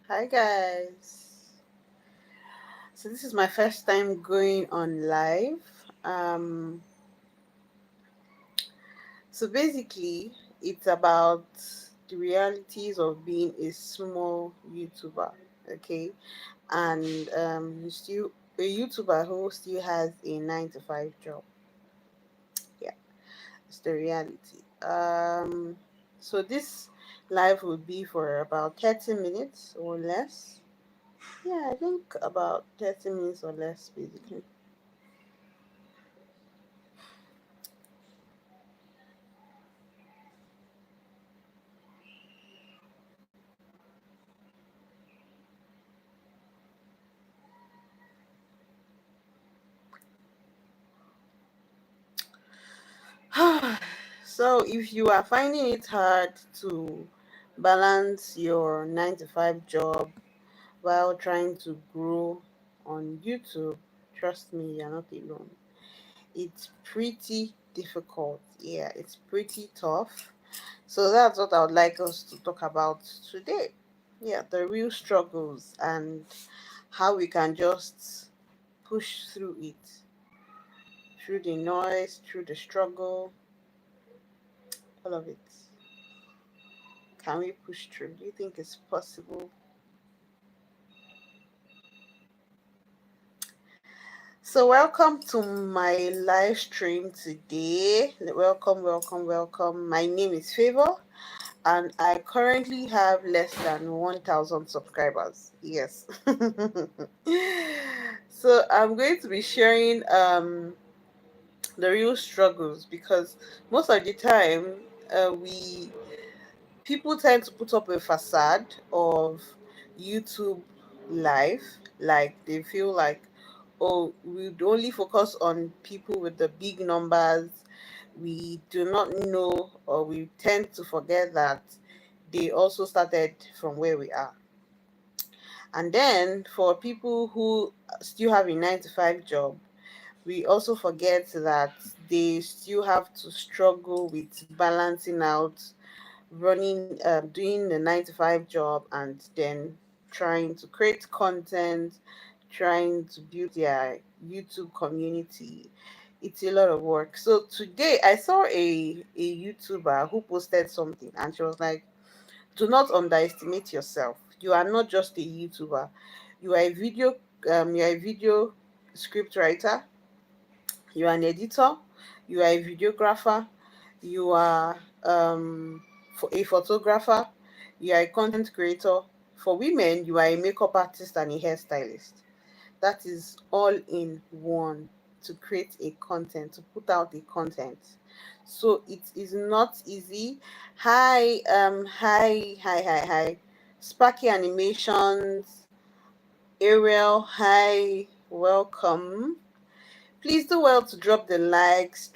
Hi guys. So this is my first time going on live. Um so basically it's about the realities of being a small YouTuber, okay? And still a YouTuber who still has a 9 to 5 job. Yeah, it's the reality. So this live will be for about 30 minutes or less. Yeah, I think about 30 minutes or less basically. So, if you are finding it hard to balance your 9 to 5 job while trying to grow on YouTube, trust me, you're not alone. It's pretty difficult. Yeah, it's pretty tough. So, that's what I would like us to talk about today. Yeah, the real struggles and how we can just push through it, through the noise, through the struggle, all of it. Can we push through? Do you think it's possible? So, welcome to my live stream today. Welcome. My name is Favor, and I currently have less than 1,000 subscribers. Yes. So, I'm going to be sharing the real struggles because most of the time, we people tend to put up a facade of YouTube life. Like they feel like, oh, we would only focus on people with the big numbers. We do not know, or we tend to forget that they also started from where we are. And then for people who still have a 9 to 5 job, we also forget that they still have to struggle with balancing out doing the 9 to 5 job and then trying to create content, trying to build their YouTube community. It's a lot of work. So today I saw a YouTuber who posted something and she was like, do not underestimate yourself. You are not just a YouTuber. You are a video script writer, you are an editor, you are a videographer, you are a photographer, you are a content creator. For women, you are a makeup artist and a hairstylist. That is all in one to create a content, to put out a content. So it is not easy. Hi. Sparky Animations, Ariel, hi, welcome. Please do well to drop the likes.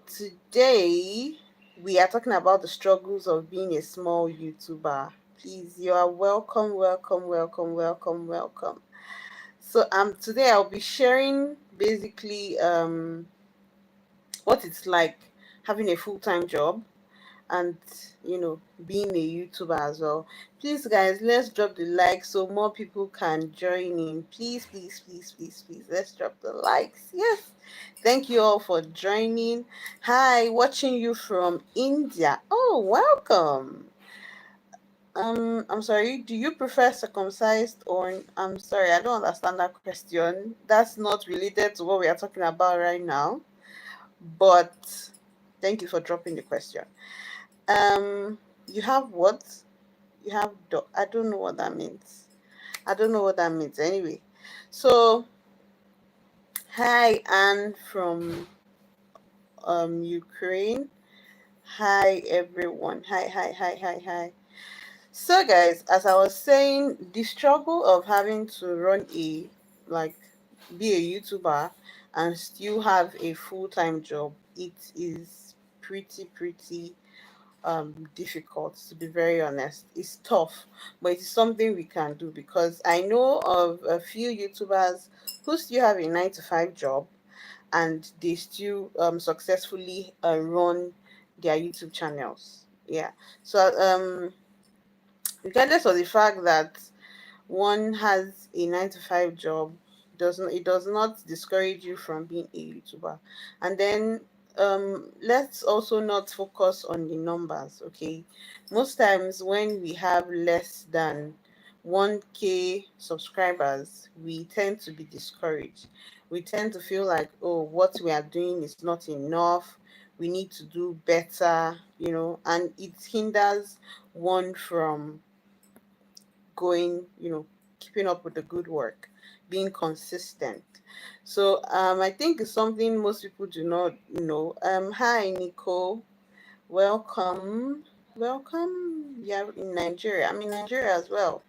Today we are talking about the struggles of being a small YouTuber. Please, you are welcome. So today I'll be sharing basically what it's like having a full-time job and being a YouTuber as well. Please guys, let's drop the like so more people can join in. Please, let's drop the likes. Yes, thank you all for joining. Hi, watching you from India. Oh, welcome. I'm sorry, do you prefer circumcised or I'm sorry, I don't understand that question. That's not related to what we are talking about right now, but thank you for dropping the question. um, you have what? You have I don't know what that means. I don't know what that means. Anyway, so hi, Anne from Ukraine. Hi everyone. Hi. So guys, as I was saying, the struggle of having to run like be a YouTuber and still have a full-time job, it is pretty difficult, to be very honest. It's tough, but it's something we can do because I know of a few YouTubers who still have a 9 to 5 job and they still successfully run their YouTube channels. Yeah. So regardless of the fact that one has a 9 to 5 job, doesn't it does not discourage you from being a YouTuber. And then let's also not focus on the numbers, okay? Most times when we have less than 1K subscribers, we tend to be discouraged. We tend to feel like, oh, what we are doing is not enough. We need to do better, and it hinders one from going, keeping up with the good work, being consistent. So I think it's something most people do not know. Hi Nico, welcome, welcome. Yeah, in Nigeria. I'm in Nigeria as well.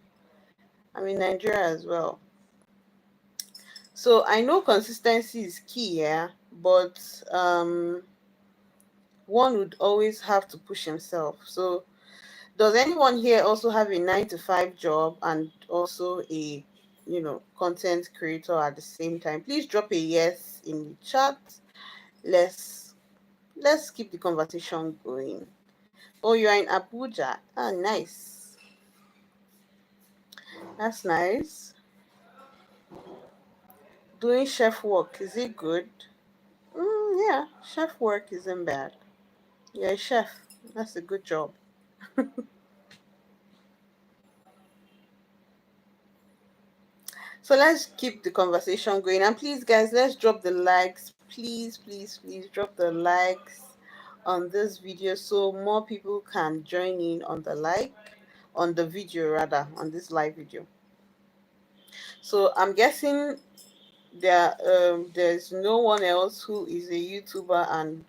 I'm in Nigeria as well. So I know consistency is key, yeah, but one would always have to push himself. So does anyone here also have a 9 to 5 job and also a, content creator at the same time? Please drop a yes in the chat. Let's let's keep the conversation going. Oh, you are in Abuja. Ah, nice. That's nice. Doing chef work, is it good? Yeah, chef work isn't bad. You're a chef. That's a good job. So let's keep the conversation going. And please, guys, let's drop the likes. Please, please, please drop the likes on this video so more people can join in on the video rather, on this live video. So I'm guessing there's no one else who is a YouTuber and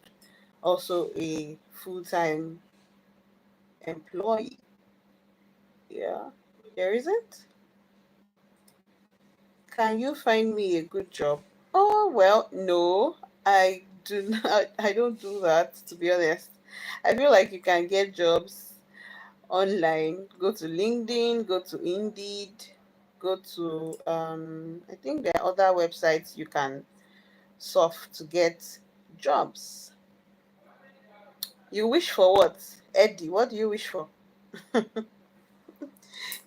also a full-time employee. Yeah, there isn't. Can you find me a good job? Oh, well, no, I do not. I don't do that, to be honest. I feel like you can get jobs online. Go to LinkedIn, go to Indeed, go to, I think there are other websites you can surf to get jobs. You wish for what? Eddie, what do you wish for?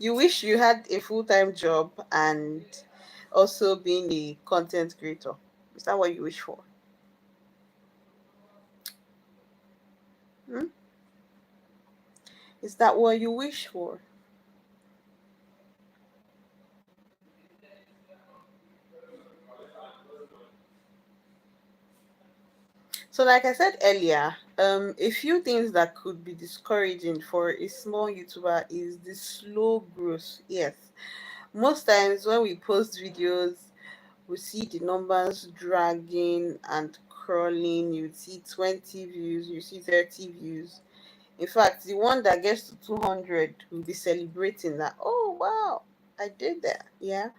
You wish you had a full-time job and also being a content creator. Is that what you wish for? Hmm? Is that what you wish for? So, like I said earlier, a few things that could be discouraging for a small YouTuber is the slow growth. Yes, most times when we post videos, we see the numbers dragging and crawling. You see 20 views, you see 30 views. In fact, the one that gets to 200 will be celebrating that. Oh wow, I did that. Yeah.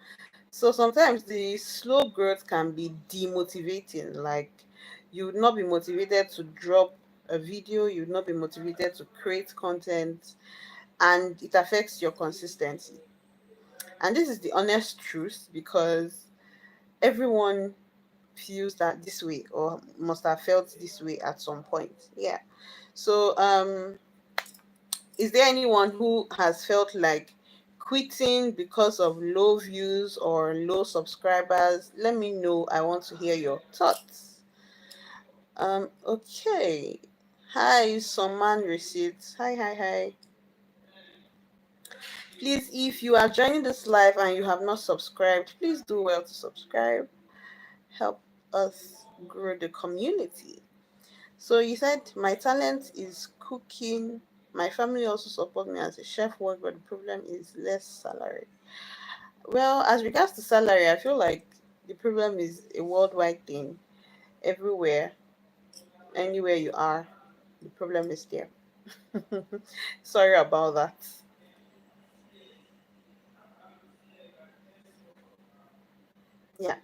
So sometimes the slow growth can be demotivating. Like you would not be motivated to drop a video, you would not be motivated to create content, and it affects your consistency. And this is the honest truth because everyone feels that this way or must have felt this way at some point. Yeah. So is there anyone who has felt like quitting because of low views or low subscribers? Let me know. I want to hear your thoughts. Okay. Hi, some man receipts. Hi, hi, hi. Please, if you are joining this live and you have not subscribed, please do well to subscribe. Help us grow the community. So you said my talent is cooking. My family also support me as a chef work, but the problem is less salary. Well, as regards to salary, I feel like the problem is a worldwide thing. Everywhere, anywhere you are, the problem is there. Sorry about that. Yeah.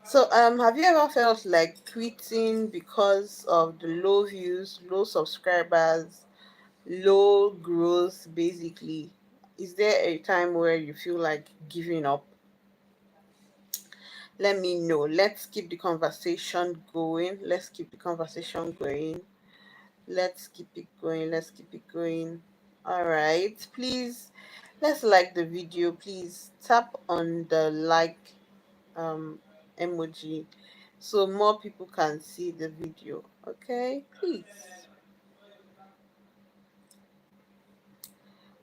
So, have you ever felt like quitting because of the low views, low subscribers, low growth, basically? Is there a time where you feel like giving up? Let me know. Let's keep the conversation going. Let's keep the conversation going. Let's keep it going. Let's keep it going. All right. Please, let's like the video. Please tap on the like um emoji so more people can see the video. Okay, please.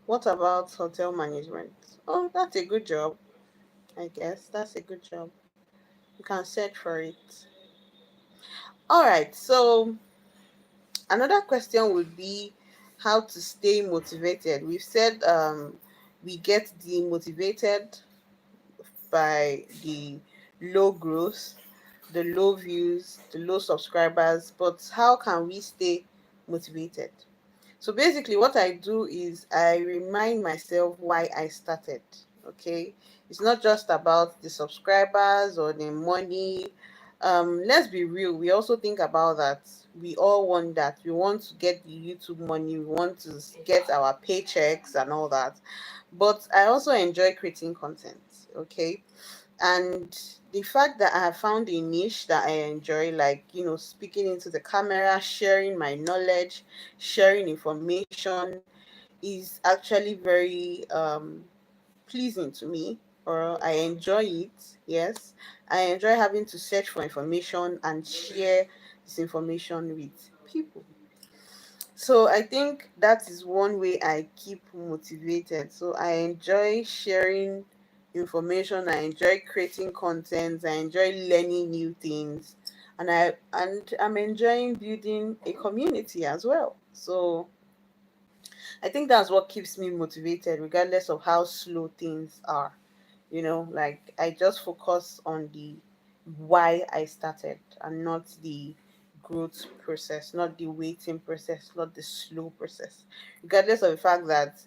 What about hotel management? Oh, that's a good job. I guess that's a good job. You can search for it. All right. So another question would be how to stay motivated. We've said we get demotivated by the low growth, the low views, the low subscribers, but how can we stay motivated? So basically, what I do is I remind myself why I started. Okay, it's not just about the subscribers or the money. Let's be real. We also think about that. We all want that. We want to get the YouTube money. We want to get our paychecks and all that. But I also enjoy creating content. Okay, and the fact that I have found a niche that I enjoy, like speaking into the camera, sharing my knowledge, sharing information, is actually very pleasing to me, or I enjoy it. Yes, I enjoy having to search for information and share this information with people. So I think that is one way I keep motivated. So I enjoy sharing information, I enjoy creating content, I enjoy learning new things, and I'm enjoying building a community as well. So I think that's what keeps me motivated regardless of how slow things are. Like I just focus on the why I started and not the growth process, not the waiting process, not the slow process. Regardless of the fact that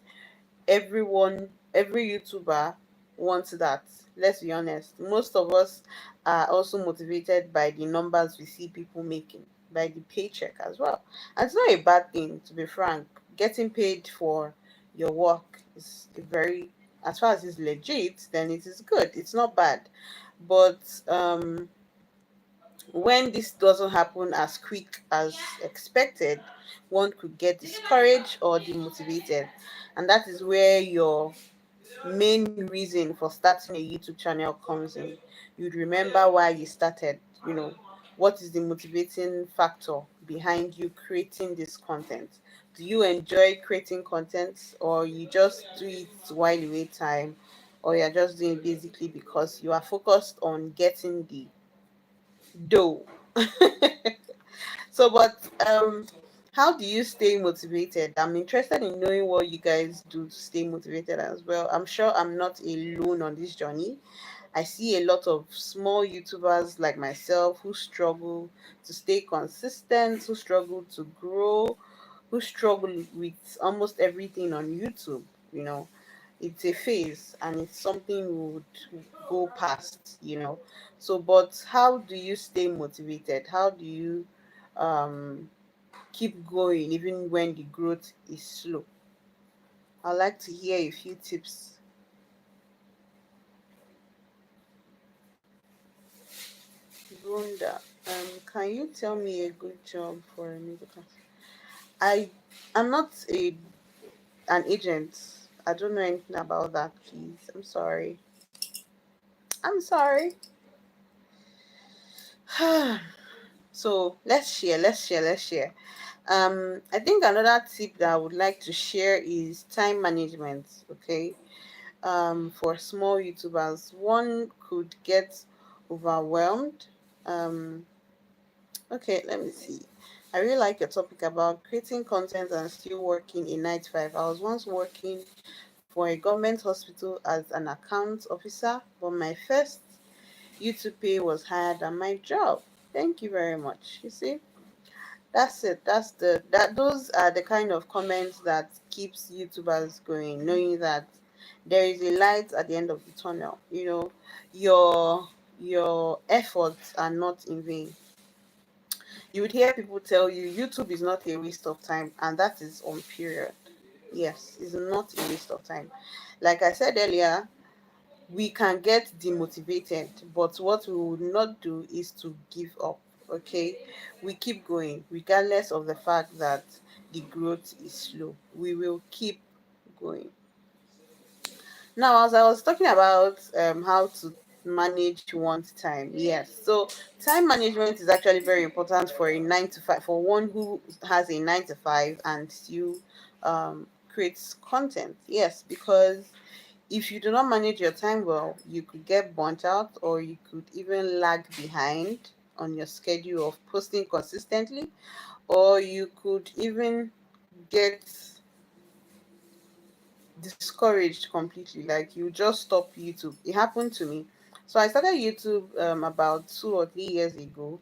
every YouTuber wants that. Let's be honest. Most of us are also motivated by the numbers we see people making, by the paycheck as well. And it's not a bad thing, to be frank. Getting paid for your work is a very, as far as it's legit, then it is good. It's not bad. But when this doesn't happen as quick as expected, one could get discouraged or demotivated. And that is where your main reason for starting a YouTube channel comes in. You'd remember why you started, what is the motivating factor behind you creating this content? Do you enjoy creating content, or you just do it while you wait time, or you're just doing it basically because you are focused on getting the dough? So, but how do you stay motivated? I'm interested in knowing what you guys do to stay motivated as well. I'm sure I'm not alone on this journey. I see a lot of small YouTubers like myself who struggle to stay consistent, who struggle to grow, who struggle with almost everything on YouTube. You know, it's a phase and it's something we would go past. So, but how do you stay motivated? How do you um, keep going even when the growth is slow? I'd like to hear a few tips. Brunda, can you tell me a good job for a middle class? I am not an agent. I don't know anything about that, please. I'm sorry. I'm sorry. So let's share. I think another tip that I would like to share is time management. Okay. For small YouTubers, one could get overwhelmed. Um, okay, let me see. I really like your topic about creating content and still working a 9 to 5. I was once working for a government hospital as an account officer, but my first YouTube pay was higher than my job. Thank you very much. You see, that's it. Those are the kind of comments that keeps YouTubers going, knowing that there is a light at the end of the tunnel. Your your efforts are not in vain. You would hear people tell you YouTube is not a waste of time, and that is on period. Yes, it's not a waste of time. Like I said earlier, we can get demotivated, but what we would not do is to give up. Okay, we keep going regardless of the fact that the growth is slow. We will keep going. Now, as I was talking about how to manage one's time, yes. So, time management is actually very important for a 9 to 5, for one who has a 9 to 5 and still creates content. Yes, because if you do not manage your time well, you could get burnt out, or you could even lag behind on your schedule of posting consistently, or you could even get discouraged completely. Like you just stop YouTube. It happened to me. So I started YouTube about 2 or 3 years ago.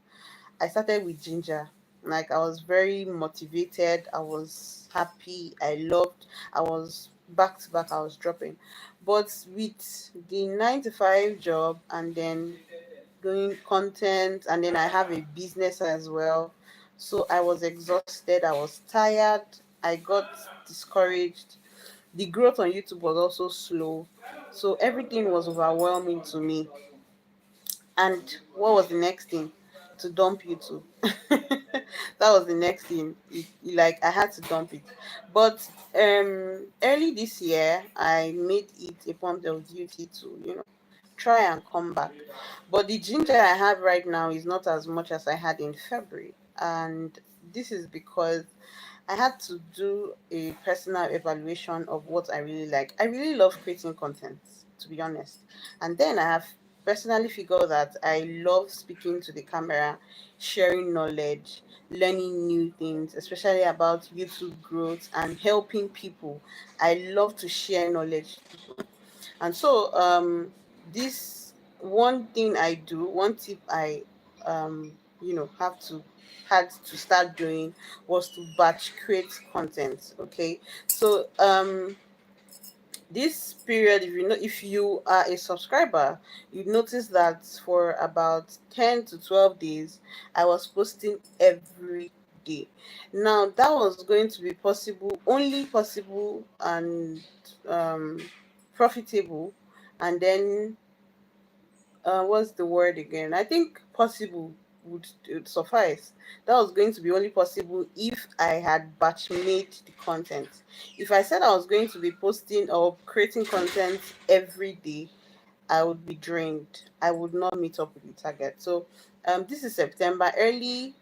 I started with Ginger. Like I was very motivated. I was happy. I loved. I was back to back. I was dropping, but with the 9 to 5 job and then doing content, and then I have a business as well. So I was exhausted. I was tired. I got discouraged. The growth on YouTube was also slow. So everything was overwhelming to me. And what was the next thing? To dump YouTube. That was the next thing. Like I had to dump it. But early this year I made it a point of duty to, try and come back. But the ginger I have right now is not as much as I had in February. And this is because I had to do a personal evaluation of what I really like. I really love creating content, to be honest. And then I have personally figured that I love speaking to the camera, sharing knowledge, learning new things, especially about YouTube growth and helping people. I love to share knowledge to people. And so this one thing I do, one tip I have to had to start doing was to batch create content. Okay. So this period, if you are a subscriber, you notice that for about 10 to 12 days I was posting every day. Now that was going to be possible, only possible, and um profitable, and then what's the word again? I think possible would suffice. That was going to be only possible if I had batch made the content. If I said I was going to be posting or creating content every day, I would be drained. I would not meet up with the target. So this is September, early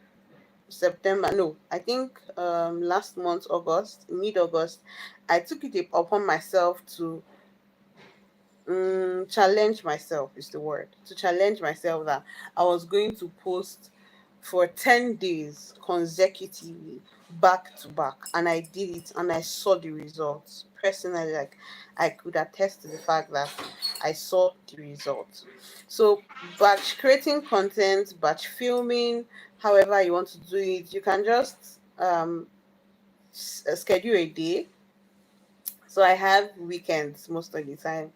September. No, I think last month, August, mid August, I took it upon myself to challenge myself, is the word, to challenge myself that I was going to post for 10 days consecutively, back to back, and I did it, and I saw the results personally. Like I could attest to the fact that I saw the results. So batch creating content, batch filming, however you want to do it, you can just schedule a day. So I have weekends most of the time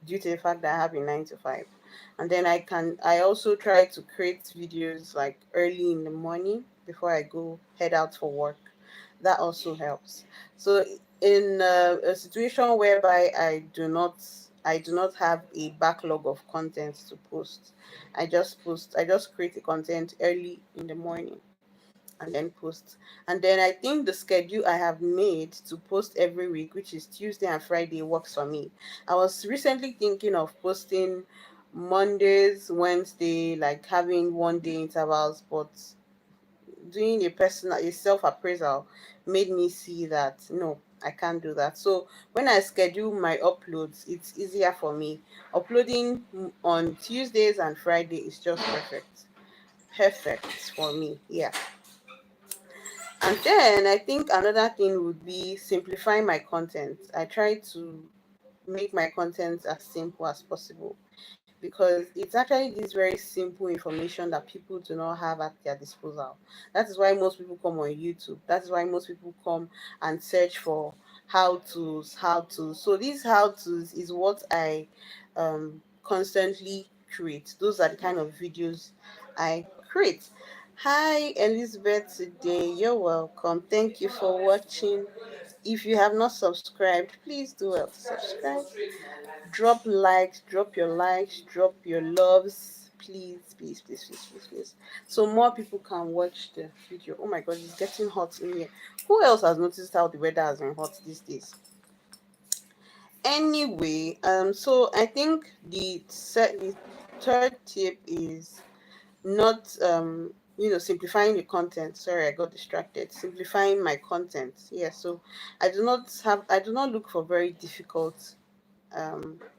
due to the fact that I have a 9 to 5. And then I also try to create videos like early in the morning before I go head out for work. That also helps. So in a situation whereby I do not have a backlog of content to post, I just create the content early in the morning and then post. And then I think the schedule I have made to post every week, which is Tuesday and Friday, works for me. I was recently thinking of posting Mondays, Wednesday, like having 1 day intervals, but doing a self appraisal made me see that no, I can't do that. So when I schedule my uploads, it's easier for me. Uploading on Tuesdays and Friday is just perfect. Perfect for me. Yeah. And then I think another thing would be simplifying my content. I try to make my content as simple as possible, because it's actually this very simple information that people do not have at their disposal. That is why most people come on YouTube. That is why most people come and search for how to. So these how to's is what I constantly create. Those are the kind of videos I create. Hi Elizabeth today. You're welcome. Thank you for watching. If you have not subscribed, please do well to subscribe. Drop likes, drop your loves. please, please, please, please, please, please, so more people can watch the video. Oh my god, it's getting hot in here. Who else has noticed how the weather has been hot these days? Anyway, so I think the third tip is not simplifying the content. Sorry, I got distracted. Simplifying my content. Yeah, so I do not look for very difficult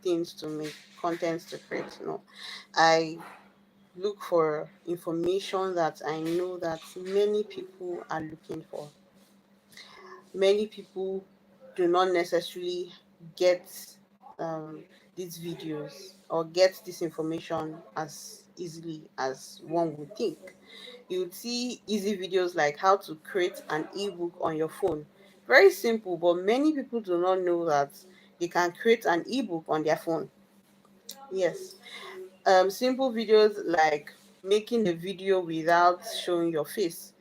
things to make, contents to create. No, I look for information that I know that many people are looking for. Many people do not necessarily get um, these videos or get this information as easily as one would think. You would see easy videos like how to create an ebook on your phone. Very simple, but many people do not know that they can create an ebook on their phone. Yes, simple videos like making a video without showing your face.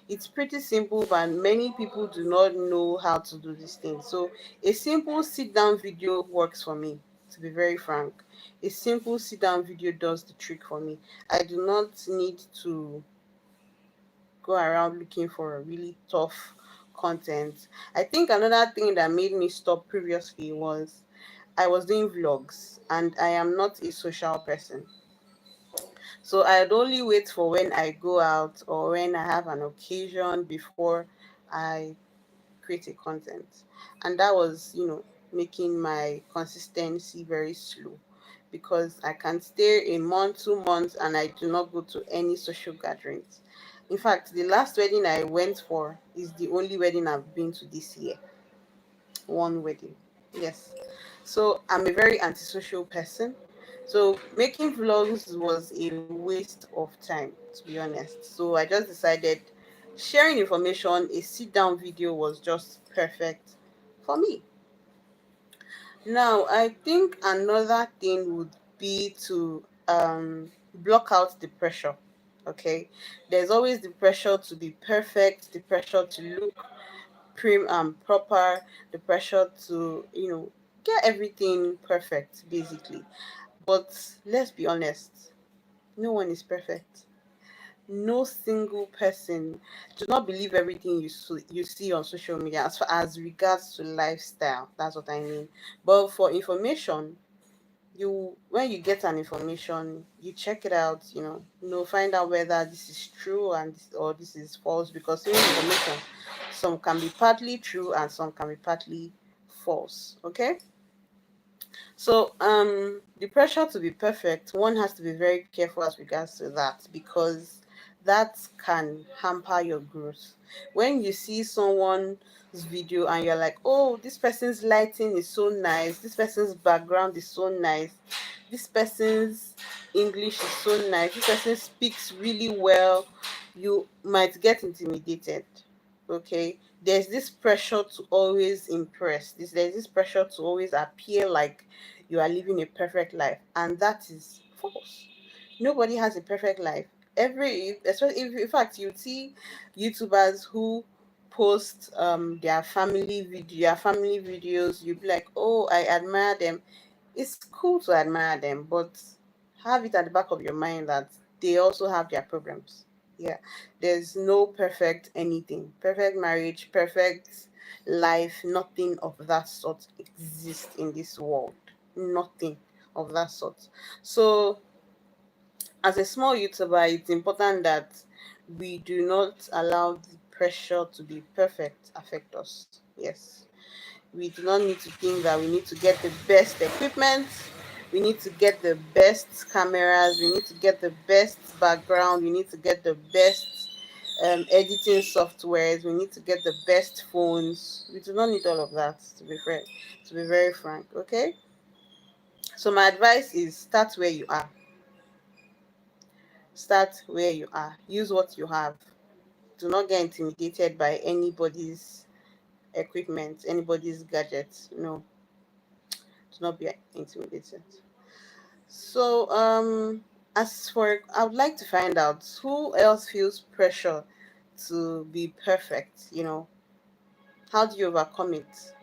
It's pretty simple, but many people do not know how to do this thing. So, a simple sit down video works for me, to be very frank. A simple sit down video does the trick for me. I do not need to go around looking for a really tough content. I think another thing that made me stop previously was I was doing vlogs and I am not a social person. So I'd only wait for when I go out or when I have an occasion before I create a content. And that was, making my consistency very slow because I can stay a month, 2 months, and I do not go to any social gatherings. In fact, the last wedding I went for is the only wedding I've been to this year. One wedding. Yes. So I'm a very antisocial person. So making vlogs was a waste of time, to be honest. So I just decided sharing information, a sit down video was just perfect for me. Now, I think another thing would be to block out the pressure. Okay, there's always the pressure to be perfect, the pressure to look prim and proper, the pressure to get everything perfect basically. But let's be honest, no one is perfect. No single person. Do not believe everything you see on social media as far as regards to lifestyle. That's what I mean. But for information, you when you get an information, you check it out. Find out whether this is true or this is false. Because even information, some can be partly true and some can be partly false. Okay. So, the pressure to be perfect, one has to be very careful as regards to that because that can hamper your growth. When you see someone's video and you're like, oh, this person's lighting is so nice, this person's background is so nice, this person's English is so nice, this person speaks really well, you might get intimidated. Okay, there's this pressure to always impress. There's this pressure to always appear like you are living a perfect life, and that is false. Nobody has a perfect life. Especially if, in fact, you see YouTubers who post their family videos, you'd be like, oh, I admire them. It's cool to admire them, but have it at the back of your mind that they also have their problems. Yeah, there's no perfect anything, perfect marriage, perfect life, nothing of that sort exists in this world. Nothing of that sort. So, as a small YouTuber, it's important that we do not allow the pressure to be perfect affect us. Yes, we do not need to think that we need to get the best equipment, we need to get the best cameras, we need to get the best background, we need to get the best editing softwares, we need to get the best phones. We do not need all of that, to be very frank. Okay, so my advice is start where you are, use what you have. Do not get intimidated by anybody's equipment, anybody's gadgets. No, do not be intimidated. So, as for, I would like to find out who else feels pressure to be perfect. How do you overcome it?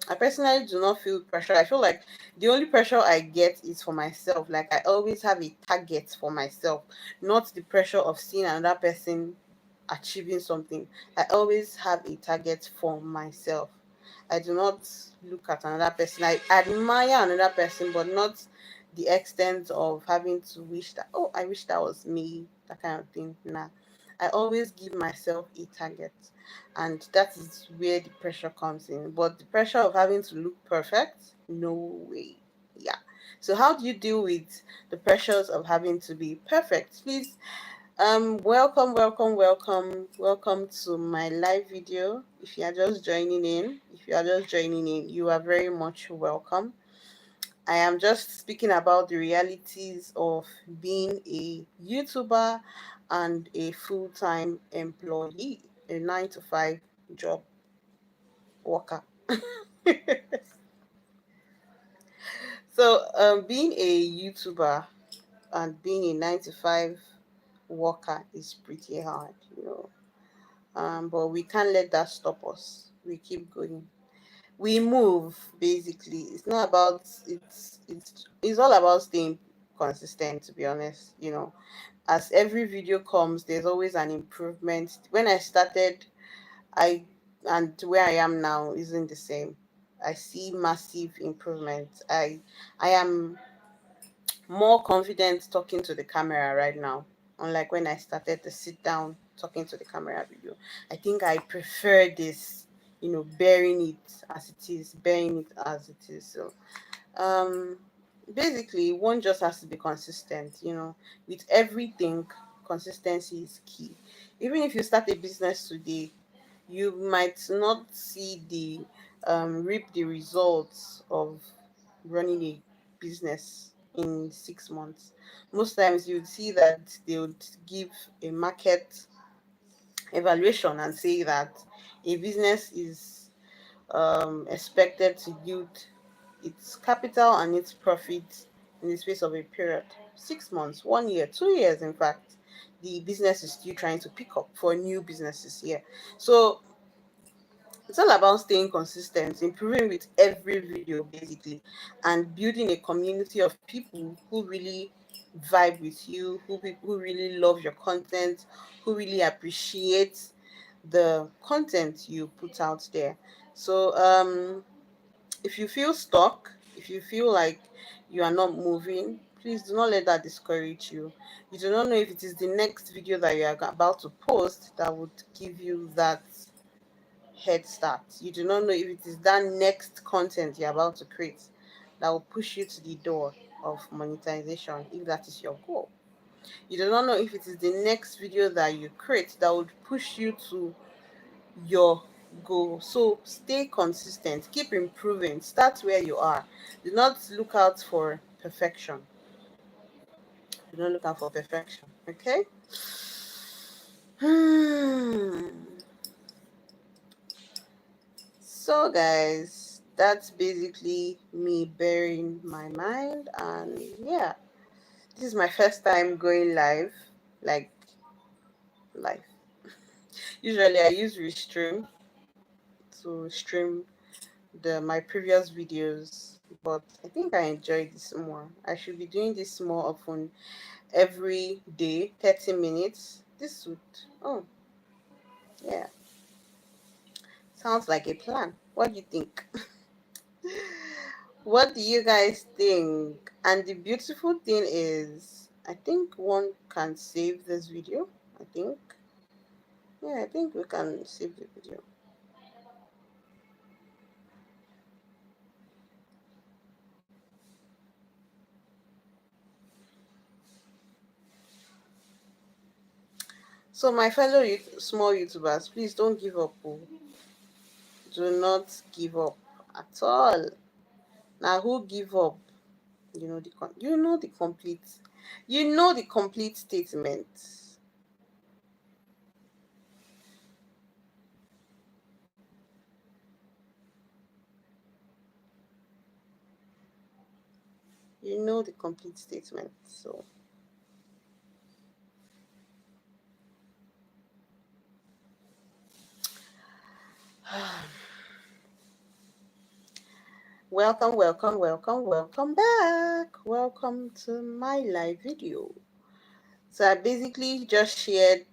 I personally do not feel pressure. I feel like the only pressure I get is for myself. Like I always have a target for myself, not the pressure of seeing another person achieving something. I always have a target for myself. I do not look at another person. I admire another person, but not the extent of having to wish that, oh, I wish that was me, that kind of thing. Nah. I always give myself a target, and that is where the pressure comes in. But the pressure of having to look perfect, no way. Yeah. So how do you deal with the pressures of having to be perfect? Please, welcome to my live video. If you are just joining in, you are very much welcome. I am just speaking about the realities of being a YouTuber and a full-time employee, a 9 to 5 job worker. So, being a YouTuber and being a 9 to 5 worker is pretty hard, you know. But we can't let that stop us. We keep going. We move basically. It's not about it's all about staying consistent, to be honest, you know. As every video comes, there's always an improvement. When I started, I and where I am now isn't the same. I see massive improvement. I am more confident talking to the camera right now, unlike when I started to sit down talking to the camera video. I think I prefer this, you know, bearing it as it is. So, um, basically, one just has to be consistent, you know, with everything. Consistency is key. Even if you start a business today, you might not see the reap the results of running a business in 6 months. Most times you'd see that they would give a market evaluation and say that a business is expected to yield its capital and its profit in the space of a period 6 months, 1 year, 2 years. In fact, the business is still trying to pick up for new businesses here. So it's all about staying consistent, improving with every video basically, and building a community of people who really vibe with you, who really love your content, who really appreciate the content you put out there. So if you feel stuck, if you feel like you are not moving, please do not let that discourage you. You do not know if it is the next video that you are about to post that would give you that head start. You do not know if it is that next content you're about to create that will push you to the door of monetization, if that is your goal. You do not know if it is the next video that you create that would push you to your goal. So stay consistent, keep improving, start where you are. Do not look out for perfection. Do not look out for perfection. Okay? So, guys, that's basically me bearing my mind, and yeah, this is my first time going live, like live. Usually, I use Restream to stream my previous videos, but I think I enjoy this more. I should be doing this more often, every day, 30 minutes. This would, oh yeah, sounds like a plan. What do you think? What do you guys think? And the beautiful thing is, I think one can save this video. I think. Yeah, I think we can save the video. So, my fellow small YouTubers, please don't give up. Oh. Do not give up at all. Now, who give up? You know the complete statement. You know the complete statement. So, Welcome, welcome, welcome, welcome back. Welcome to my live video. So I basically just shared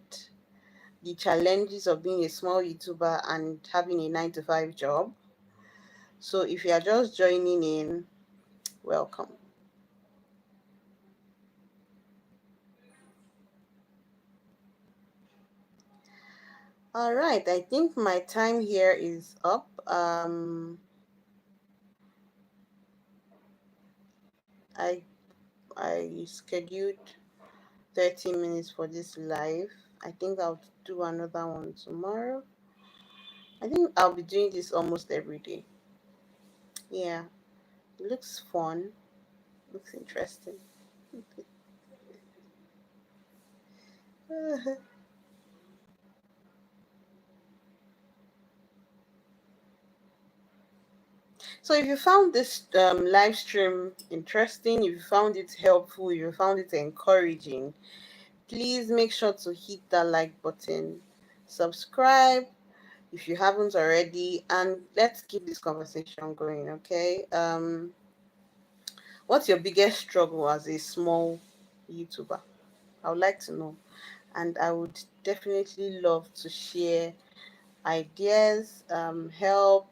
the challenges of being a small YouTuber and having a 9 to 5 job. So if you are just joining in, welcome. All right, I think my time here is up. I I scheduled 30 minutes for this live. I think I'll do another one tomorrow. I think I'll be doing this almost every day. Yeah, it looks fun. Looks interesting. So if you found this live stream interesting, if you found it helpful, if you found it encouraging, please make sure to hit that like button, subscribe if you haven't already, and let's keep this conversation going. Okay. What's your biggest struggle as a small YouTuber? I would like to know, and I would definitely love to share ideas, help,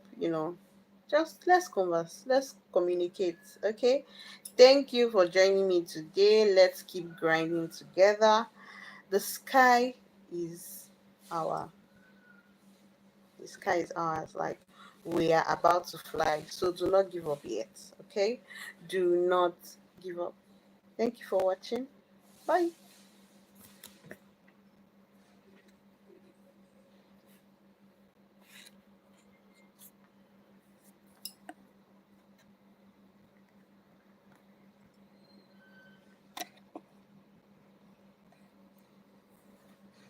just let's converse, let's communicate. Okay. Thank you for joining me today. Let's keep grinding together. The sky is our the sky is ours. Like, we are about to fly. So do not give up yet. Okay? Do not give up. Thank you for watching. Bye.